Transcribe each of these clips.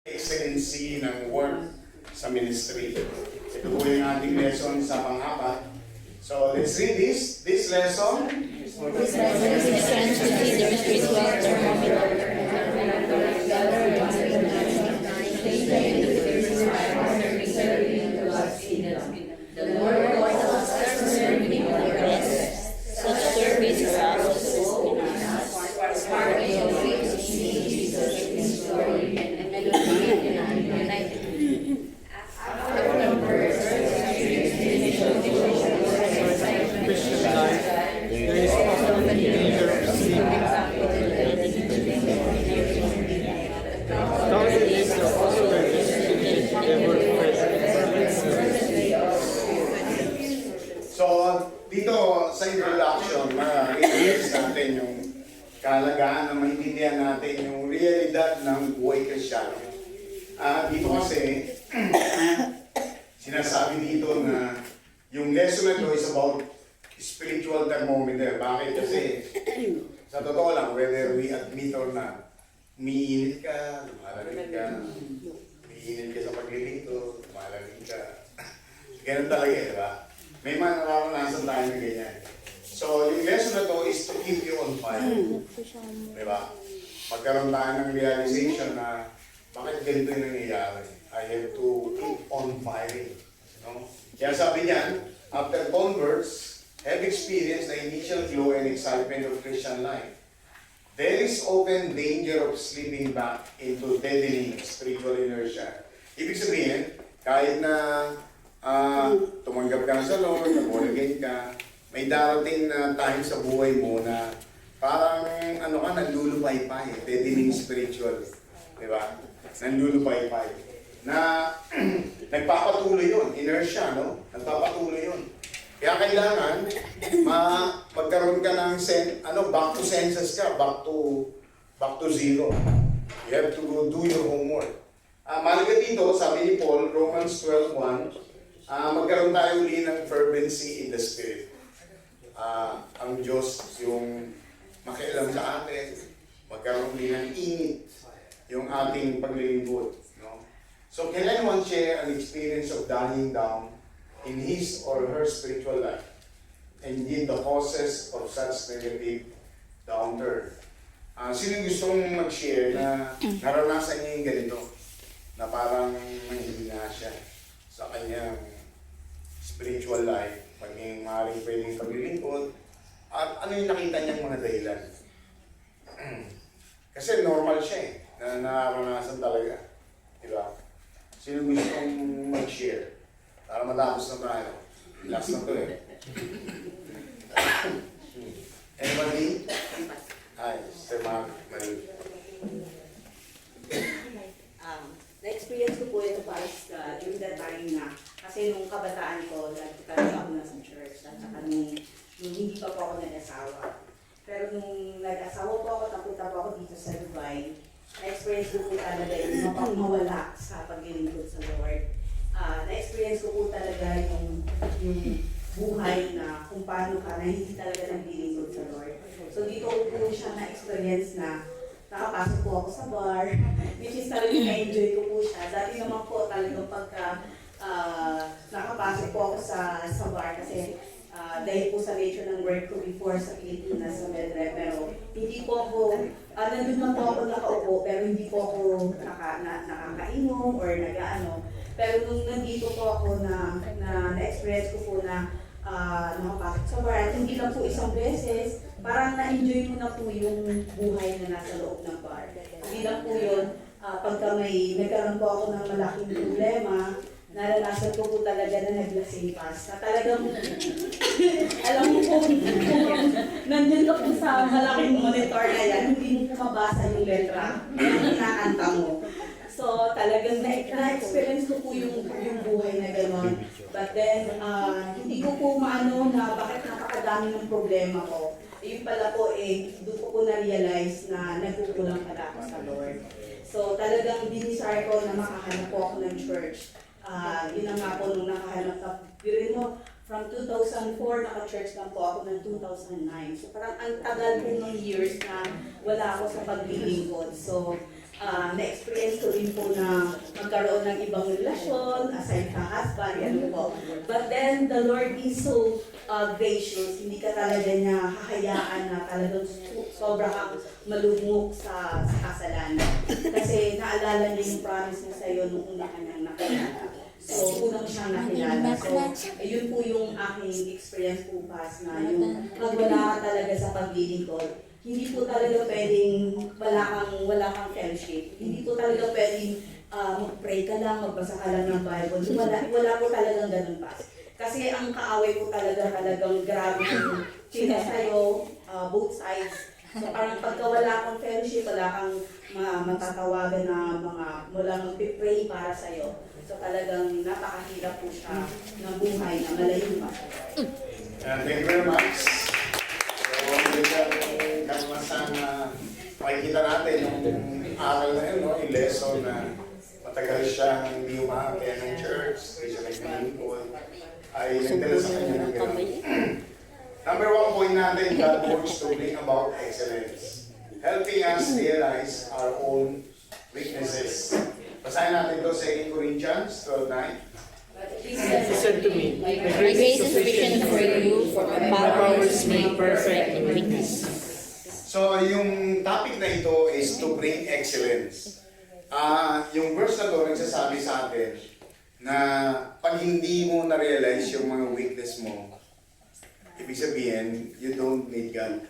excellency ng work sa ministry. Ito po yung ating lesson sa pang-apat. So let's read this lesson. This lesson is designed to be the spiritual thermometer. The Lord wants us to serve Him with the best. Such service arouses in us spark of faith in Jesus in glory and united. After the verse, Christian life, there is often a danger of sleeping. Counted is the possibilities to ever present. So dito sa introduction, i-release natin yung kahalagaan na maintindihan natin yung realidad ng buhay Kristiyano. Dito kasi, sinasabi dito na yung lesson na ito is about spiritual thermometer. Bakit? Kasi sa totoo lang, whether we admit or not, umiinit ka, lumalamig ka, umiinit ka sa paglilito, lumalamig ka. Ganun talaga eh, di ba? May mga nararanasan tayo na ganyan. So, yung lesson na to is to keep you on fire. Di ba? Magkaroon tayo ng realization na bakit ganito yung nangyayari. I have to keep on firing. No? Kaya sabi niyan, after converts have experienced the initial glow and excitement of Christian life, there is often danger of slipping back into deadening spiritual inertia. Ibig sabihin, kahit na tumanggap ka sa Lord, born again ka, may darating na time sa buhay mo na parang nandulupay-pay, deadening spiritual. Di ba? Nandulupay-pay. Na nagpapatuloy yun, inertia, no? Nagpapatuloy yun. Kaya kailangan magkaroon ka ng back to senses ka, back to zero. You have to go do your homework. Malaga dito, sabi ni Paul, Romans 12:1, magkaroon tayo uli ng fervency in the Spirit. Ang Diyos yung makialam sa atin, magkaroon din ng init yung ating paglilingkod. No? So can anyone share an experience of dying down in his or her spiritual life? And indeed the causes of such negative downturn. Sino gustong mag-share na naranasan niya yung ganito? Na parang manghihina siya sa kanyang spiritual life, maging maaaring pwedeng paglilingkod, at ano yung nakita niyang mga dahilan. Kasi normal siya eh, na naranasan talaga. Diba? Sino gustong mag-share? Para matapos na tayo. Last na to eh. Anybody? Hi, Sir Mark, Marie. Na-experience ko po ito during that time na kasi nung kabataan ko, talaga ako nasa church at saka nung hindi pa po ako nag-asawa. Pero nung nag-asawa po ako, tapunta po ako dito sa Dubai, na-experience ko po talaga yung mawala sa paglilingkod sa Lord. Na-experience ko po talaga yung buhay na kung paano ka na hindi talaga naglilingkod sa Lord. So dito ko po siya na-experience na nakapasok po ako sa bar, which is talagang na-enjoy ko po siya. Dati naman po talagang pagka nakapasok po ako sa bar kasi dahil po sa nature ng work ko before sa Pilipinas sa Medre, pero hindi po ako, nandun man po ako nakaupo, pero hindi po ako nakakainom or nag-ano. Pero nung nandito po ako na-experience ko po na nakapasok sa bar, at hindi lang po isang beses, parang na-enjoy mo na po yung buhay na nasa loob ng bar. Hindi lang po yun, pagka nagkaroon po ako ng malaking problema, naranasan ko po talaga na naglasing pass. Na talagang, alam mo po, nandun ka po sa malaking monitor na yan, hindi mo po mabasa yung letra, yung kinakanta mo. So talagang na-experience ko po yung buhay na gano'n. But then, hindi ko po maano na bakit napakadami ng problema ko. Yun pala po doon ko po na-realize na nagkukulang pala ako sa Lord. So talagang dinisire ko na makahanap po ako ng church. Yun na nga po nung nakahanap na, from 2004, naka-church lang po ako ng 2009. So parang ang tagal po ng years na wala ako sa paglilingkod. So na-experience ko din po na magkaroon ng ibang relasyon aside sa husband, ano po. But then, the Lord is so gracious. Hindi ka talaga niya hahayaan na talagang sobra kang malugmok sa kasalanan. Kasi naalala niya yung promise niya sa'yo nung una ka niyang nakilala. So, unang siyang nakilala. So, yun po yung aking experience po, Pas, na yung magwala ka talaga sa paglilingkod. Hindi po talaga pwedeng wala kang fellowship. Hindi po talaga pwedeng mag-pray ka lang, magbasa ka lang ng Bible. Wala po talagang ganun, Pas. Kasi ang kaaway po talagang grabe yung sila sa'yo, both sides. So parang pagka wala kang fellowship, wala kang matatawagan na wala magpipray para sa'yo. So talagang napakahirap po siya ng buhay na malayo pa. Thank you very much. So, yung kamasan na makikita natin yung aral na yun, no? Yung lesson na matagal siya hindi umakakaya ng church, hindi siya nagpilingkod, ay nagdala sa kanya ng gano'n. Number 1 point natin, God works to bring about excellence, helping us realize our own weaknesses. Basahin natin ito sa 2 Corinthians 12:9. Listen to me. My grace is sufficient for you, for my power is made perfect in weakness. So, yung topic na ito is to bring excellence. Yung verse na ito nagsasabi sa atin na pag hindi mo na-realize yung mga weakness mo, ibig sabihin, you don't need God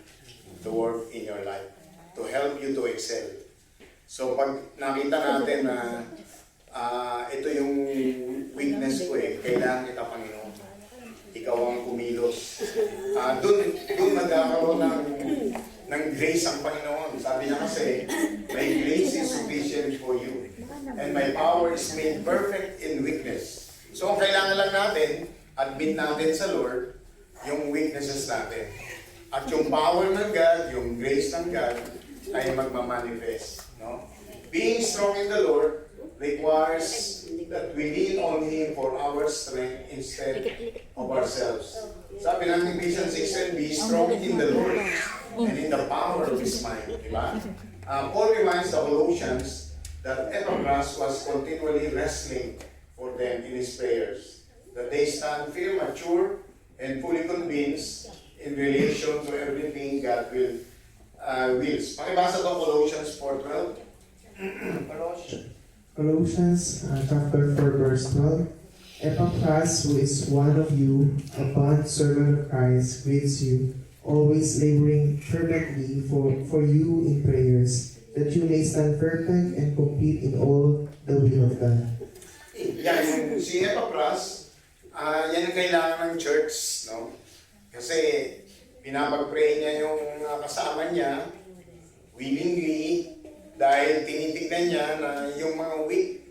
to work in your life, to help you to excel. So, pag nakita natin na ito yung weakness ko kailangan kita, Panginoon. Ikaw ang kumilos. Doon nagkakaroon ng grace ang Panginoon. Sabi niya kasi, my grace is sufficient for you. And my power is made perfect in weakness. So, ang kailangan lang natin, admit natin sa Lord, yung weaknesses natin. At yung power ng God, yung grace ng God, ay magmamanifest. No? Being strong in the Lord requires that we lean on Him for our strength instead of ourselves. Sabi ng Ephesians 6:10, be strong in the Lord and in the power of His might. Diba? Paul reminds the Colossians that Epaphras was continually wrestling for them in his prayers, that they stand firm, mature, and fully convinced in relation to everything God wills. Pakibasa ito, Colossians 4:12. Colossians chapter 4 verse 12. Epaphras, who is one of you, a bond servant of Christ, greets you, always laboring fervently for you in prayers, that you may stand perfect and complete in all the will of God. Yan, yung si Epaphras, yan ang kailangan ng church, no? Kasi pinapag-pray niya yung kasama niya, willingly, dahil tinitignan niya na yung mga weak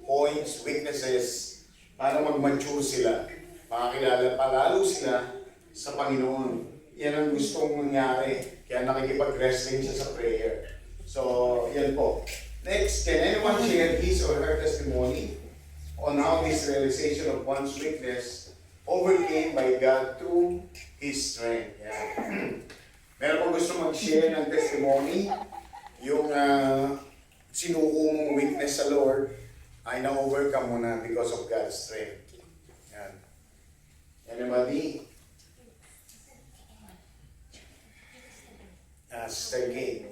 points, weaknesses, para mag-mature sila, makakilala palalo sila sa Panginoon. Yan ang gustong mangyari, kaya nakikipag-wrestling siya sa prayer. So, yan po. Next, can anyone share his or her testimony on how this realization of one's weakness overcame by God through His strength? Yan. Meron po gusto mag-share ng testimony, yung sinuko mong weakness sa Lord ay na-overcome mo na because of God's strength. Yan. Anybody? Sister Kate.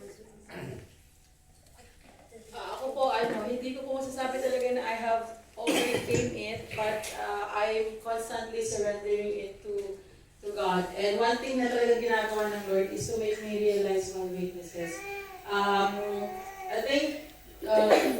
Ako po, hindi ko po masasabi talaga na I have overcame it, but I'm constantly surrendering it to God. And one thing na talaga ginagawa ng Lord is to make me realize my weaknesses. I think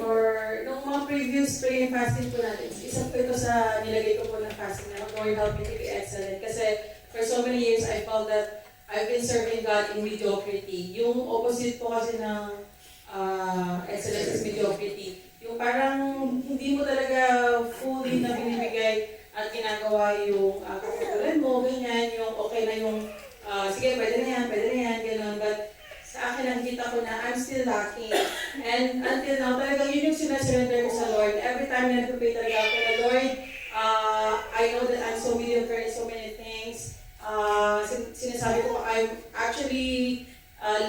for nung mga previous prayer and fasting po natin, isa po ito sa nilagay ko po ng fasting na Lord help me to be excellent. Kasi for so many years, I felt that I've been serving God in mediocrity. Yung opposite po kasi ng excellence is mediocrity. Yung parang hindi mo talaga fully na binibigay at ginagawa yung kapatulan mo, ganyan, yung okay na yung sige, pwede na yan, gano'n. But sa akin, nakikita ko na I'm still lacking. And until now, talagang yun yung sinasurrender ko sa Lord. Every time na nagpapay talaga ako na, Lord, I know that I'm so mediocre in so many things. Sinasabi ko, I'm actually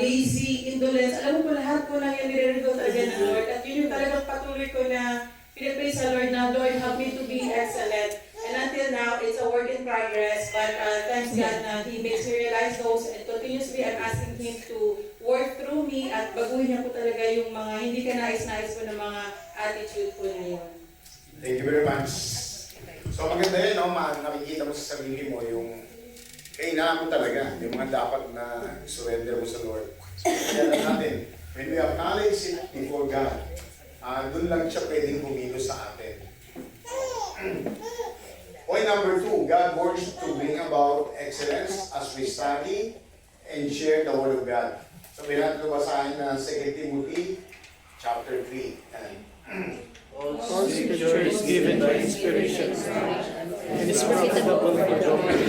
lazy, indolence. Alam mo po, lahat ko lang yung nire-reveal talaga ng Lord. na pinipray sa Lord na, Lord, help me to be excellent. And until now, it's a work in progress, but thanks God na He makes me realize those, and continuously I'm asking Him to work through me at baguhin niya po talaga yung mga hindi ka nais-nais po ng mga attitude po na yun. Thank you very much. So maganda yun, no? Nakikita mo sa sarili mo yung kailangan mo talaga, yung mga dapat na surrender mo sa Lord. So kaya natin, when we acknowledge it before God, doon lang siya pwedeng bumilos sa atin. Point number 2, God works to bring about excellence as we study and share the Word of God. So may natin basahin na 2 Timothy chapter 3. All scripture is given by inspiration and is profitable for doctrine,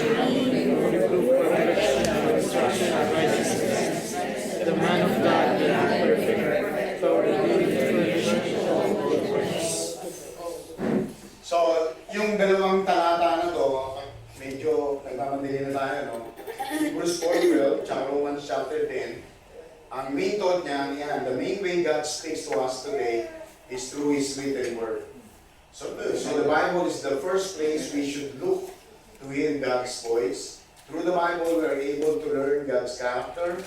for reproof, for correction, for instruction in righteousness. The man of God will be perfect, thoroughly furnished in all good works. So, yung dalawang talata na to, medyo nagmamadali na tayo, no? Hebrews 4:12, tsaka Romans chapter 10, ang main thought niya, yan, the main way God speaks to us today is through His written word. So the Bible is the first place we should look to hear God's voice. Through the Bible, we are able to learn God's character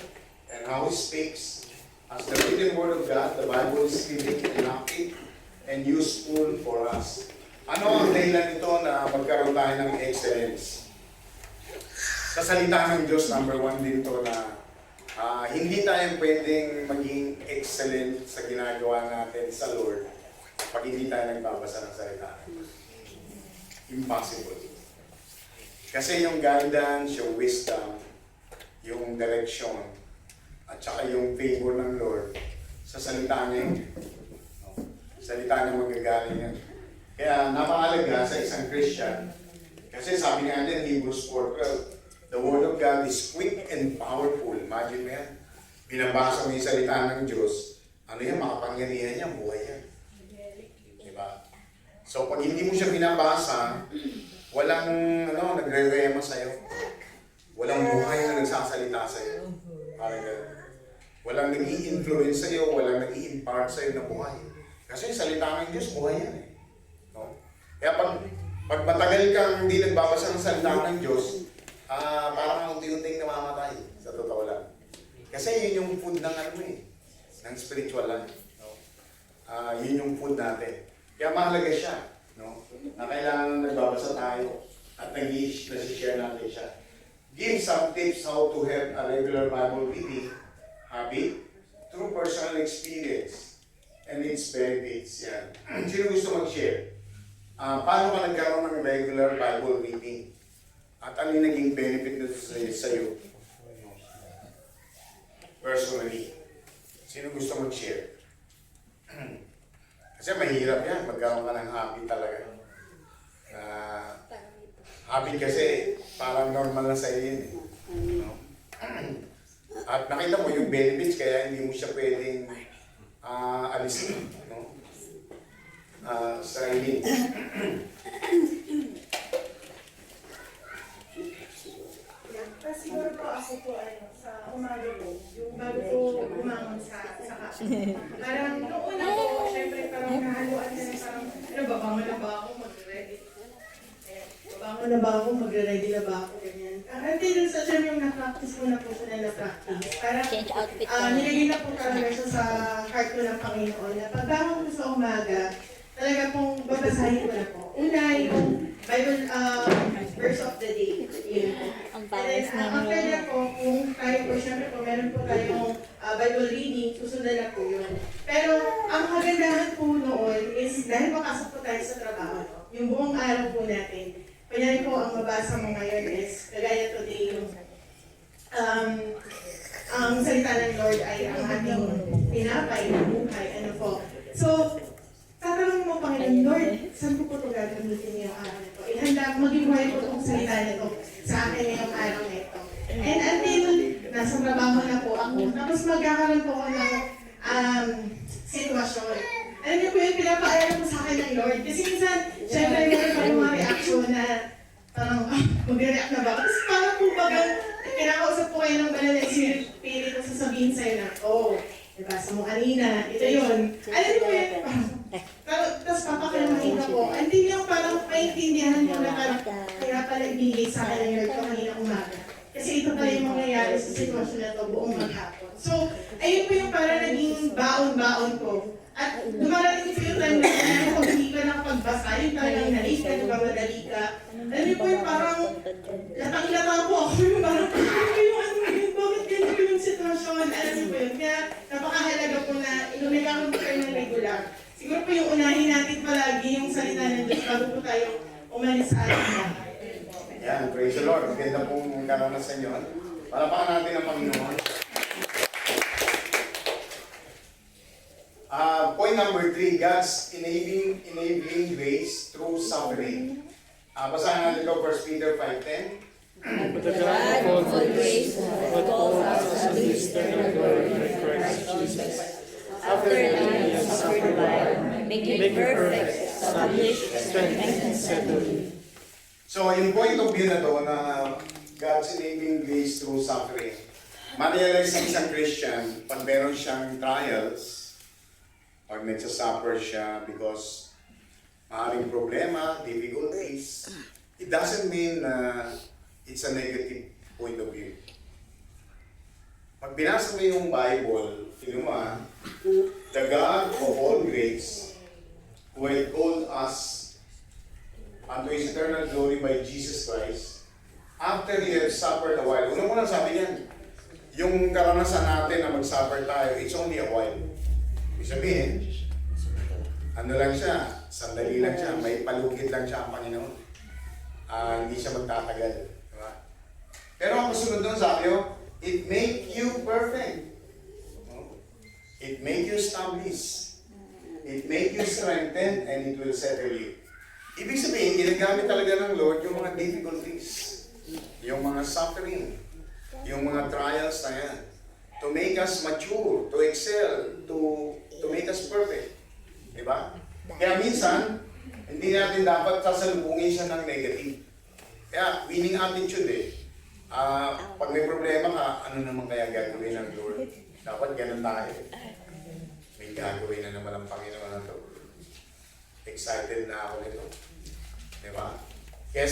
and how He speaks. As the written word of God, the Bible is living and active and useful for us. Ano ang dahilan nito na magkaroon tayo ng excellence? Sa salita ng Diyos, number 1 din ito na hindi tayo pwedeng maging excellent sa ginagawa natin sa Lord pag hindi tayo nagbabasa ng salita. Impossible. Kasi yung guidance, yung wisdom, yung direction, at saka yung favor ng Lord sa salita niya. Salita niya magagaling yan. Kaya napakalaga sa isang Christian, kasi sabi nga din, Hebrews 4:12, the Word of God is quick and powerful. Imagine mo yan. Binabasa mo yung salita ng Diyos, ano yan, makapangyarihan niya, buhay yan. Diba? So pag hindi mo siya binabasa, walang nagre-rema sa'yo. Walang buhay na nagsasalita sa'yo. Parang gano'n. Walang nag-i-influence sa'yo, walang nag-i-impart sa'yo na buhay. Kasi yung salita ng Diyos, buhay yan eh. No? Kaya pag matagal kang hindi nagbabasa ng salita ng Diyos, parang unti-unting namamatay, sa totoo lang. Kasi yun yung food ng ng spiritual lang. No? Yun yung food natin. Kaya mahalaga siya, no? Na kailangan nagbabasa tayo at nag-share natin siya. Give some tips how to have a regular Bible reading habit through personal experience and its benefits. Yan. Sino gusto mag-share? Paano ka nagkaroon ng regular Bible reading? At ano yung naging benefit nito sa'yo? Personally. Sino gusto mag-share? Kasi mahirap yan, magkaroon ka ng habit talaga. Habit kasi parang normal na sa'yo yun. No? At nakita mo yung benefits, kaya hindi mo siya pwedeng alisin. No? Sarili. Siguro po ako po sa umaga po, yung bago po umangon sa parang nung una po, syempre parang nahaluan na parang, babangon na ba ako magre-ready? Babangon na ba ako magre-ready na ba ako, ganyan. Until dun sa syempre yung na-practice ko na po siya na-practice. Parang Change outfit ko. nilagay na po talaga siya sa heart ko ng Panginoon na pagbangon ko sa umaga, talaga pong babasahin ko na po. Una yung Bible verse of the day. Yun po. Ang And bawis then, after ninyo. that po, kung tayo po, syempre po, meron po tayong Bible reading, susundan na po yun. Pero, ang kagandahan po noon is, dahil makasok po tayo sa trabaho, yung buong araw po natin, kaya po, ang mabasa mo ngayon is, kagaya today, yung ang salita ng Lord ay ang ating pinapay na buhay, ano po. So, tatanungin mo, Panginoon, Lord, saan ko po ito gagamitin ngayong araw na ito? Ihanda, maging buhay po itong salita na ito sa akin ngayong araw na ito. And until nasa trabaho na po ako, tapos magkakaroon po ako ng sitwasyon. Alam niyo po yung pinapaalala po sa akin ng Lord. Kasi minsan, syempre, meron pa yung mga reaksyon na parang, mag-react na ba? Tapos parang po bagang, kinakausap po kayo ng banal na spirit na sasabihin sa'yo na, nabasa mo kanina, ito yun. Alam niyo po yun, Tapos papakalamahin ako. Hindi yung parang maintindihan mo na parang kaya pala ibigay sa akin ng ito kanina umaga. Kasi ito pala yung mangyayari sa sitwasyon na ito buong maghapon. So, ayun po yung parang naging baon-baon ko. At dumarating po yung time na kung hindi ka nakapagbasa, yung talagang nalate ka, nagmamadali ka. Alam niyo po yung parang latang-lata po ako yung parang, ano yung ano yun, bakit ganito yung sitwasyon? Alam niyo po yun. Kaya napakahalaga po na inumilang po kayo ng regular. Siguro po yung unahin natin palagi yung salita ng Diyos bago po tayo umalis sa ating bahay. Yan, praise the Lord. Maganda pong karanasan yun. Palapakan natin ang Panginoon. Point number 3, God's enabling grace through suffering. Basahin natin ito, 1 Peter 5:10. But the God of all grace, but all us to His eternal glory by Christ Jesus. After you have suffered a while, make you perfect, establish, strengthen, and settle you. So, yung point of view na to na God's enabling grace through suffering. Ma-realize ng isang Christian, pag meron siyang trials, pag nagsasuffer siya because maaaring problema, difficulties, it doesn't mean na it's a negative point of view. Pag binasa mo yung Bible, tinuma, the God of all grace, who had called us unto His eternal glory by Jesus Christ, after He had suffered a while. Unang-unang sabi niyan, yung karanasan natin na mag-suffer tayo, it's only a while. Ibig sabihin, ano lang siya, sandali lang siya, may palugit lang siya ang Panginoon. Hindi siya magtatagal. Diba? Pero ang kasunod doon, sabi ko, it make you perfect. It make you establish. It make you strengthen, and it will settle you. Ibig sabihin, ginagamit talaga ng Lord yung mga difficulties, yung mga suffering, yung mga trials na yan, to make us mature, to excel, to make us perfect. Diba? Kaya minsan, hindi natin dapat sasalubungin siya ng negative. Kaya, winning attitude eh. Pag may problema ka, ano naman kaya gagawin ng Lord? Dapat ganun tayo. May gagawin na naman ang Panginoon na ito. Excited na ako nito. Diba? Kaya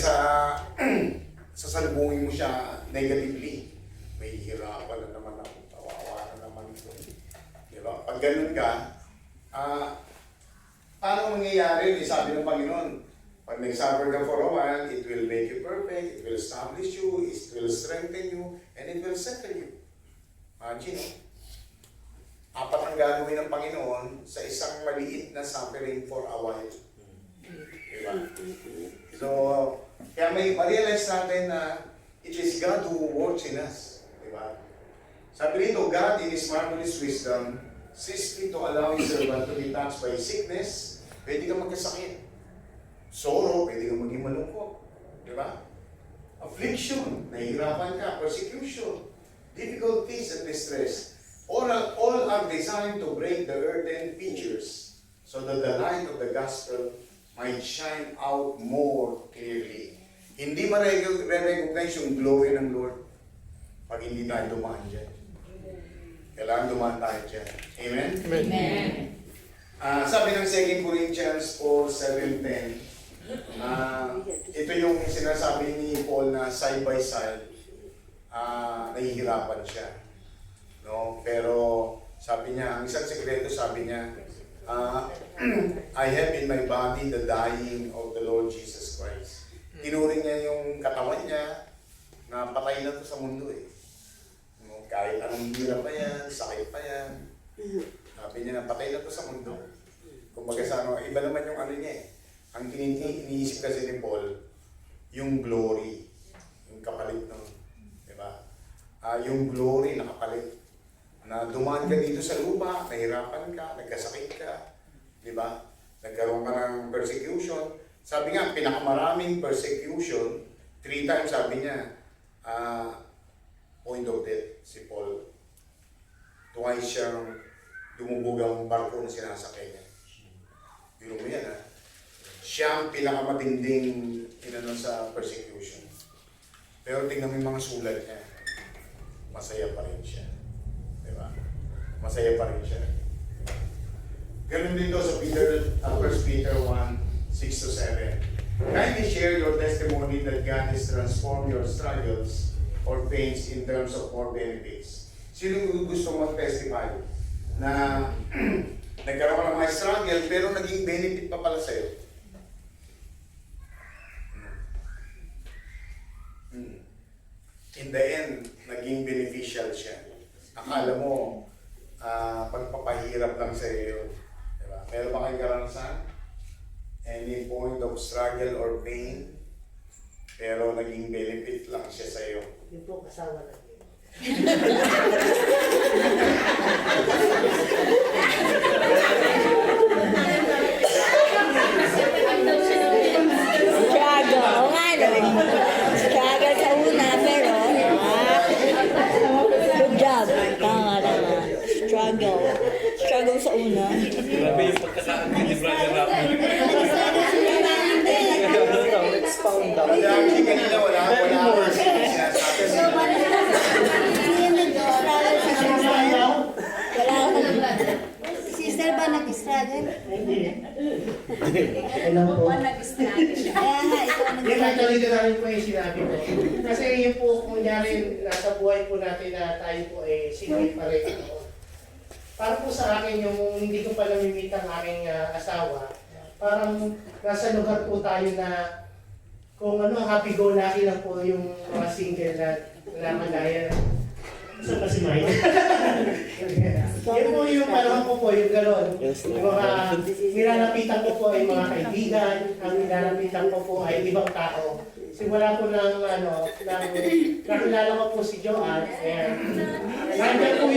sasalubungin mo siya negatively. May hirapan na naman ako. Tawawa na naman ito. Diba? Pag ganun ka, paano mangyayari? Sabi ng Panginoon, pag nag-suffer ka for a while, it will make you perfect, it will establish you, it will strengthen you, and it will settle you. Imagine, apat ang gagawin ng Panginoon sa isang maliit na suffering for a while. Diba? So, kaya may ma-realize natin na it is God who works in us. Diba? Sabi rito, God in His marvelous wisdom sees fit to allow His servant to be touched by sickness. Pwede ka magkasakit. Sorrow, pwede ka maging malungkot. Diba? Affliction, nahihirapan ka. Persecution, difficulties and distress. All are designed to break the earthen features so that the light of the gospel might shine out more clearly. Hindi ma-recognize yung glory ng Lord pag hindi tayo dumaan dyan. Kailangan dumaan tayo dyan. Amen? Amen. Sabi ng 2 Corinthians 4:7-10, ito yung sinasabi ni Paul na side by side, nahihirapan siya. No? Pero sabi niya, ang isang sekreto sabi niya, I have in my body the dying of the Lord Jesus Christ. Tinuring niya yung katawan niya na patay na to sa mundo eh. No? Kahit anong hirap pa yan, sakit pa yan. Sabi niya na patay na to sa mundo. Kumbaga sa ano, iba naman yung ano niya eh. Ang iniisip kasi ni Paul, yung glory, yung kapalit ng, di ba? Yung glory na kapalit. Na dumaan ka dito sa lupa, nahirapan ka, nagkasakit ka, di ba? Nagkaroon ka ng persecution. Sabi nga, pinakamaraming persecution, 3 times sabi niya, point of death si Paul. Twice siyang dumubog ang barko na sinasakay niya. Yun mo yan ha. Siya ang pinakamatinding sa persecution. Pero tingnan mo yung mga sulat niya. Masaya pa rin siya. Diba? Masaya pa rin siya. Ganun din daw sa 1 Peter 1, 6 to 7. Kindly share your testimony that God has transformed your struggles or pains in terms of more benefits. Sino gusto mag-testify na nagkaroon ka ng mga struggle pero naging benefit pa pala sa'yo? In the end, naging beneficial siya. Akala mo, pagpapahirap lang sa iyo. Diba? Meron ba kayong karanasan? Any point of struggle or pain, pero naging benefit lang siya sa iyo. Yung po kasawa na. Struggle. Oo nga, no? Struggle sa una, pero good job. Tama naman. Struggle. Struggle sa una. Grabe yung pagkasaan ni Brother Rafi. Expound daw. Kaya actually kanina wala akong sinasabi. Sister ba nag-struggle? Ano po? Kaya nga, ikaw Yan actually ko namin po yung sinabi ko. Kasi yun po, kung nangyari nasa buhay po natin na tayo po ay single pa rin. Para po sa akin, yung hindi ko pa namimit ang aking asawa, parang nasa lugar po tayo na kung ano, happy-go-lucky lang po yung mga single na nakagaya. Saan ba si Mike? Yun po yung parang po yung gano'n. Yung mga nilalapitan ko po ay mga kaibigan, ang nilalapitan ko po ay ibang tao. Simula po ng nakilala ko po si Joanne, nandiyan po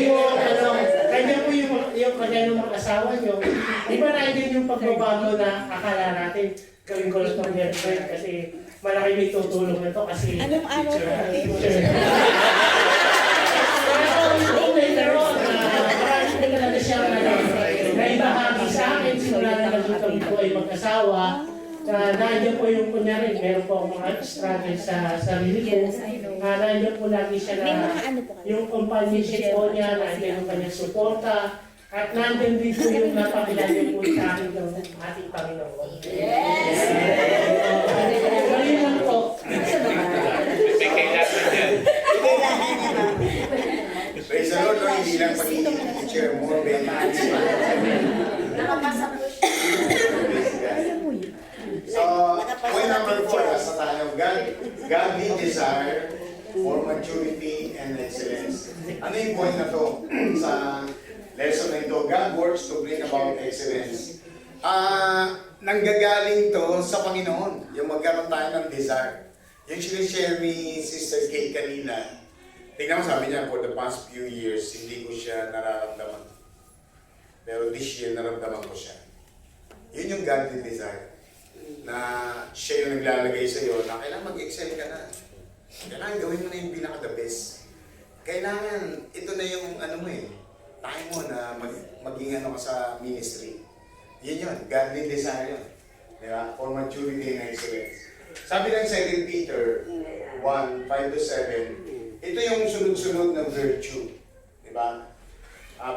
yung kanya ng mga asawa nyo. Di ba nandiyan yung pagbabago na akala natin gawin ko lang itong girlfriend kasi malaki may tutulong na ito kasi Anong araw po? teacher. Later on, marami na natin siya naibahagi sa akin, simula na nagutang po ay mag-asawa, nandiyan po yung kunyari, meron po ang mga struggle sa sarili ko, nandiyan po lagi siya na yung companionship po niya, nandiyan yung kanyang suporta, at nandiyan din po yung napakilala po sa akin ng ating Panginoon. Yes! Ngayon lang po. Praise the Lord, no, hindi lang pagiging teacher, more benefits. Nakapasa po siya. So, point number 4, nasa tayo, godly desire for maturity and excellence. Ano yung point na to sa lesson na ito? God works to bring about excellence. Nanggagaling to sa Panginoon, yung magkaroon tayo ng desire. Yung sinishare ni Sister Kate kanina, tingnan mo sabi niya, for the past few years, hindi ko siya nararamdaman. Pero this year, naramdaman ko siya. Yun yung godly desire. Na siya yung naglalagay sa iyo na kailangan mag-excel ka na. Kailangan gawin mo na yung pinaka-the best. Kailangan, ito na yung ano mo time mo na maging ano ka sa ministry. Yun yun, godly desire yun. Diba? For maturity and excellence. Sabi ng 2 Peter 1, 5 to 7, ito yung sunod-sunod na virtue. Diba?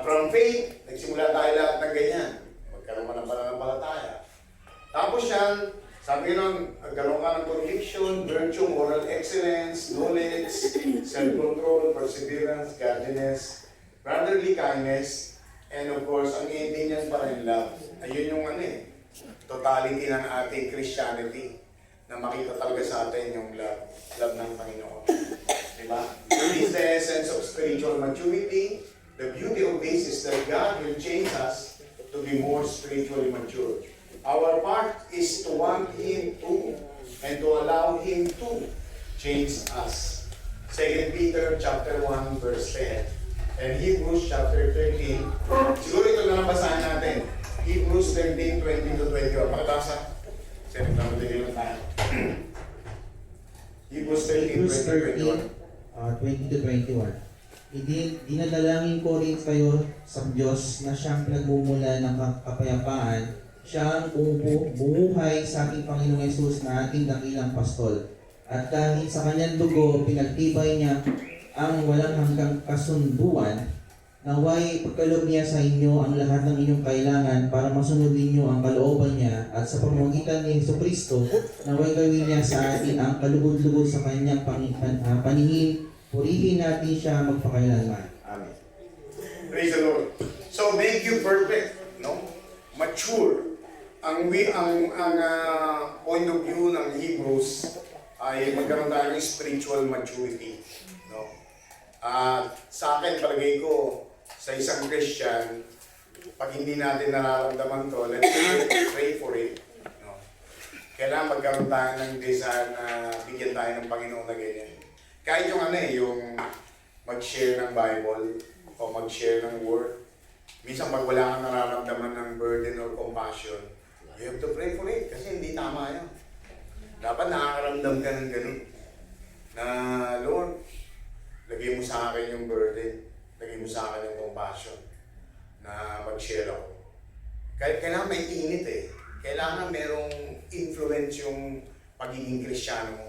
From faith, nagsimula tayo lahat ng ganyan. Magkaroon ka ng pananampalataya. Tapos yan, sabi nun, nagkaroon ka ng conviction, virtue, moral excellence, knowledge, self-control, perseverance, godliness, brotherly kindness, and of course, ang ending niyan pa rin love. Ayun yung totality ng ating Christianity na makita talaga sa atin yung love ng Panginoon. Diba? This is the essence of spiritual maturity. The beauty of this is that God will change us to be more spiritually mature. Our part is to want Him to and to allow Him to change us. 2 Peter chapter 1 verse 10 and Hebrews chapter 13. Siguro ito na lang basahin natin. Hebrews 13, 20 to 21. Pakibasa. Kasi nagmamadali lang tayo. Hebrews 13, 20 to 21. 20 to 21. Dinadalangin ko rin kayo sa Diyos na siyang pinagmumula ng kapayapaan, siya ang bumuhay sa ating Panginoong Yesus na ating dakilang pastol. At dahil sa kanyang dugo, pinagtibay niya ang walang hanggang kasunduan Naway pagkaloob niya sa inyo ang lahat ng inyong kailangan para masunod ninyo ang kalooban niya at sa pamamagitan ni Jesucristo, naway gawin niya sa atin ang kalugod-lugod sa kanyang paningin. Purihin natin siya magpakailanman. Amen. Praise the Lord. So make you perfect, no? Mature. Ang point of view ng Hebrews ay magkaroon tayo ng spiritual maturity, no? Sa akin, palagay ko, sa isang Christian, pag hindi natin nararamdaman to, let's pray for it, no? Kailangan magkaroon tayo ng desire na bigyan tayo ng Panginoon na ganyan. Kahit yung yung mag-share ng Bible o mag-share ng Word, minsan pag wala kang nararamdaman ng burden or compassion, you have to pray for it kasi hindi tama yun. Dapat nakakaramdam ka ng ganun. Na, Lord, lagay mo sa akin yung burden, lagay mo sa akin yung compassion na mag-share ako. Kailangan may init Kailangan merong influence yung pagiging Kristiyano mo.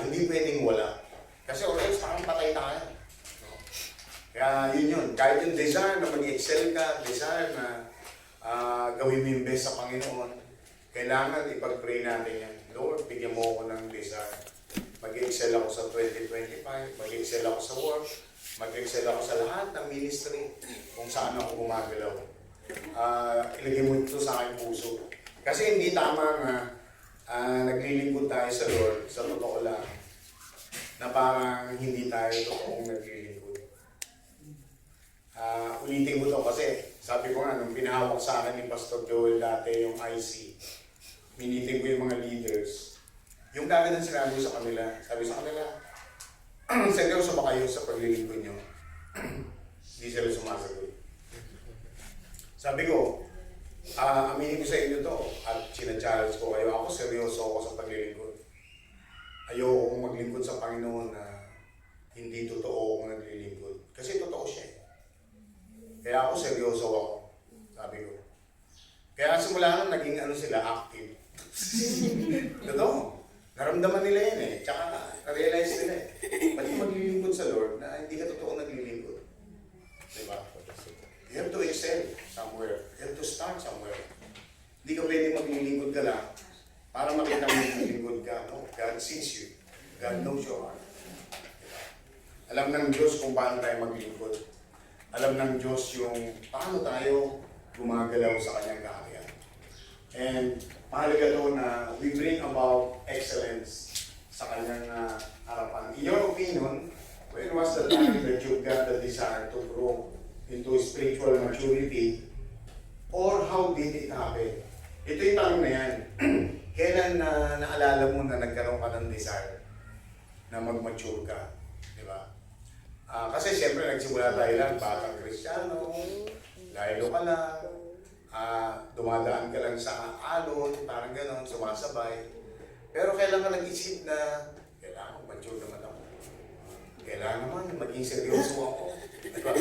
Hindi pwedeng wala. Kasi always parang patay tayo. No? Kaya yun. Kahit yung desire na mag-excel ka, desire na gawin mo yung best sa Panginoon, kailangan ipag-pray natin yan. Lord, bigyan mo ako ng desire. Mag-excel ako sa 2025, mag-excel ako sa work, mag-excel ako sa lahat ng ministry kung saan ako gumagalaw. Ilagay mo ito sa aking puso. Kasi hindi tama na naglilingkod tayo sa Lord, sa totoo lang, na parang hindi tayo totoong naglilingkod. Ulitin ko to kasi sabi ko nga, nung pinahawak sa akin ni Pastor Joel dati yung IC, minitin ko yung mga leaders, yung kagad ang sinabi sa kanila, sabi sa kanila, seryoso ba kayo sa paglilingkod nyo? Hindi sila sumasagot. Sabi ko, aminin ko sa inyo to at sinachallenge ko kayo, ako seryoso ako sa paglilingkod. Ayoko kong maglingkod sa Panginoon na hindi totoo akong naglilingkod. Kasi totoo siya Kaya ako seryoso ako, sabi ko. Kaya simula nung naging sila, active. Totoo. Naramdaman nila yan Tsaka na-realize nila Pati maglilingkod sa Lord na hindi ka totoo naglilingkod. Diba? You have to excel somewhere. You have to start somewhere. Hindi ka pwede maglilingkod ka lang para makita mo maglilingkod ka. No? God sees you. God knows your heart. Diba? Alam ng Diyos kung paano tayo maglingkod. Alam ng Diyos yung paano tayo gumagalaw sa Kanyang kaharian. And mahalaga to na we bring about excellence sa Kanyang harapan. In your opinion, when was the time that you got the desire to grow into spiritual maturity? Or how did it happen? Ito yung tanong na yan. Kailan naalala mo na nagkaroon ka ng desire na mag-mature ka? Diba? Kasi siyempre nagsimula tayo lang, batang Kristiyano, laylo ka lang, dumadaan ka lang sa alon, parang gano'n, sumasabay. Pero kailan ka nag-isip na, kailangan mag-mature naman ako. Kailangan naman maging seryoso ako. Diba?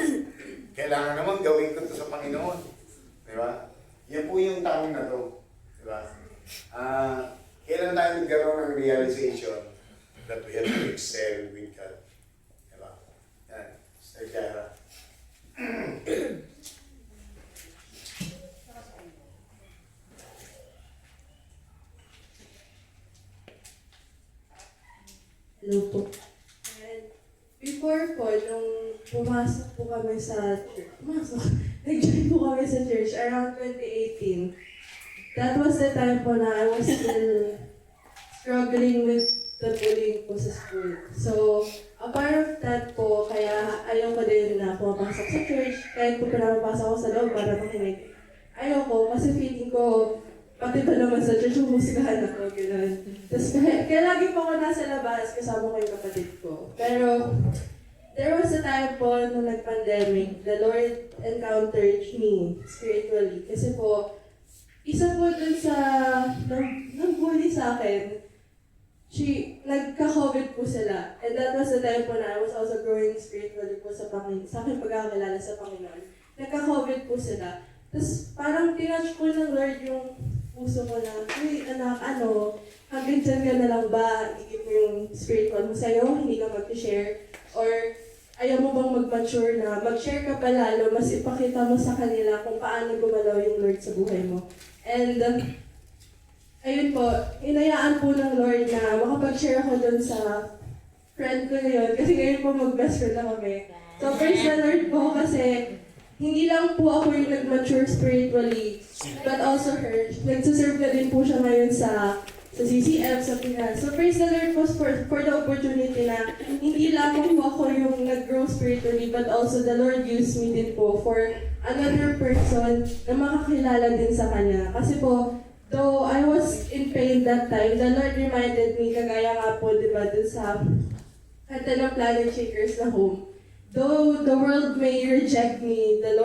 Kailangan naman gawin ko ito sa Panginoon. Diba? Yan po yung tanong na to. Diba? Kailan tayo nagkaroon ng realization that we have to excel with God? Diba? Yan. Sir Jaira. Hello po. Before po, nung pumasok po kami sa church, nag-join po kami sa church around 2018. That was the time po na I was still struggling with the bullying po sa school. So, a part of that po, kaya ayaw ko din na pumapasok sa church, kahit po pinapapasok ako sa loob para makinig. Ayaw ko, kasi feeling ko, pati ba naman sa church, humusgahan ako, gano'n. Tapos kaya lagi po ako nasa labas, kasama ko yung kapatid ko. Pero, there was a time po nung nag-pandemic, the Lord encountered me spiritually. Kasi po, isa po dun sa nag-bully sa akin, nagka-COVID po sila. And that was the time po na I was also growing spiritually po sa aking pagkakilala sa Panginoon. Nagka-COVID po sila. Tapos parang tinouch po ng Lord yung puso ko na, uy anak, hanggang dyan ka na lang ba? Igip mo yung spiritual mo sa'yo, hindi ka mag-share. Or ayaw mo bang mag-mature na mag-share ka pa lalo, mas ipakita mo sa kanila kung paano gumalaw yung Lord sa buhay mo. And ayun po, inayaan po ng Lord na makapag-share ako dun sa friend ko ngayon kasi ngayon po mag-best friend na kami. So praise the Lord po kasi hindi lang po ako yung nag-mature spiritually, but also her. Nagsaserve na din po siya ngayon sa CCF, sa Pinas. So praise the Lord po for the opportunity na hindi lang po ako yung nag-grow spiritually, but also the Lord used me din po for another person na makakilala din sa Kanya. Kasi po, though I was in pain that time, the Lord reminded me, kagaya nga po, di ba, dun sa kanta ng Planet Shakers na Home. Though the world may reject me, the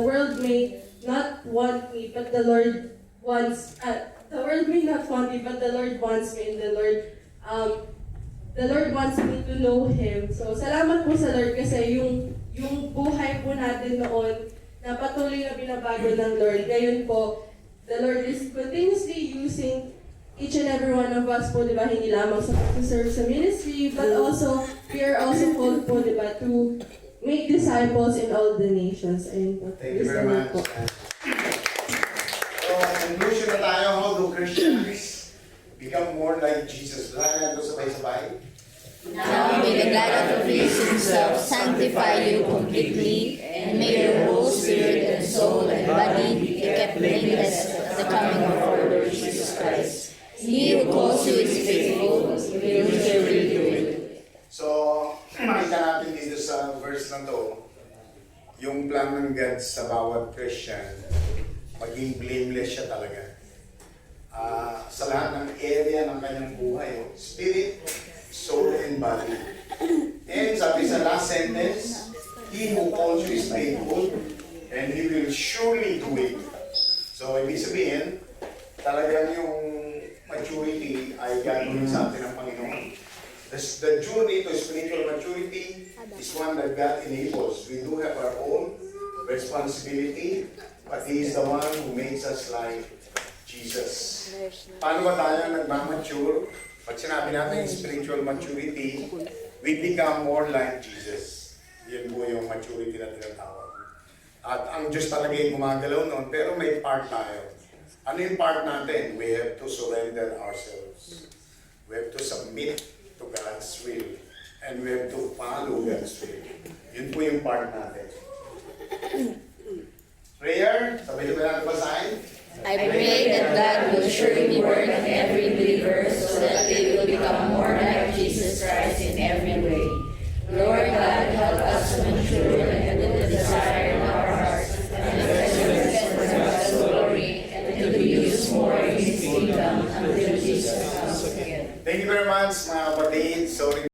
world may not want me, but the Lord wants, the world may not want me, but the Lord wants me, and the Lord wants me to know Him. So, salamat po sa Lord kasi yung buhay po natin noon na patuloy na binabago ng Lord. Ngayon po, the Lord is continuously using each and every one of us po, di ba, hindi lamang sa pag-serve sa ministry, but also, we are also called po, di ba, to make disciples in all the nations. Ayun po. Thank you Praise very the Lord much. po. So, conclusion na tayo, how do Christians become more like Jesus? Lahat na ito sabay-sabay. Now may the God of peace himself sanctify you completely, and may your whole spirit and soul and body be kept blameless at the coming of our Lord Jesus Christ. He who calls you is faithful, will surely do it. So, makita natin dito sa verse na to, yung plan ng God sa bawat Christian, maging blameless siya talaga. Sa lahat ng area ng kanyang buhay, spirit, soul, and body. And sabi sa last sentence, He who calls you is faithful, and He will surely do it. So, ibig sabihin, talagang yung maturity ay gagawin sa atin ng Panginoon. The journey to spiritual maturity is one that God enables. We do have our own responsibility, but He is the one who makes us like Jesus. Paano ba tayo nagmamature? Pag sinabi natin spiritual maturity, we become more like Jesus. Yan po yung maturity na tinatawag. At ang Diyos talaga yung gumagalaw noon, pero may part tayo. Ano yung part natin? We have to surrender ourselves. We have to submit to God's will. And we have to follow God's will. Yun po yung part natin. Prayer, sabay-sabay natin basahin. I pray that God will surely work in every believer so that they will become more like Jesus Christ in every way. Lord God, help us to mature and to desire in our hearts and the presence of God's glory and to be used more in His kingdom until Jesus comes again. Thank you very much, mga kapatid. Sorry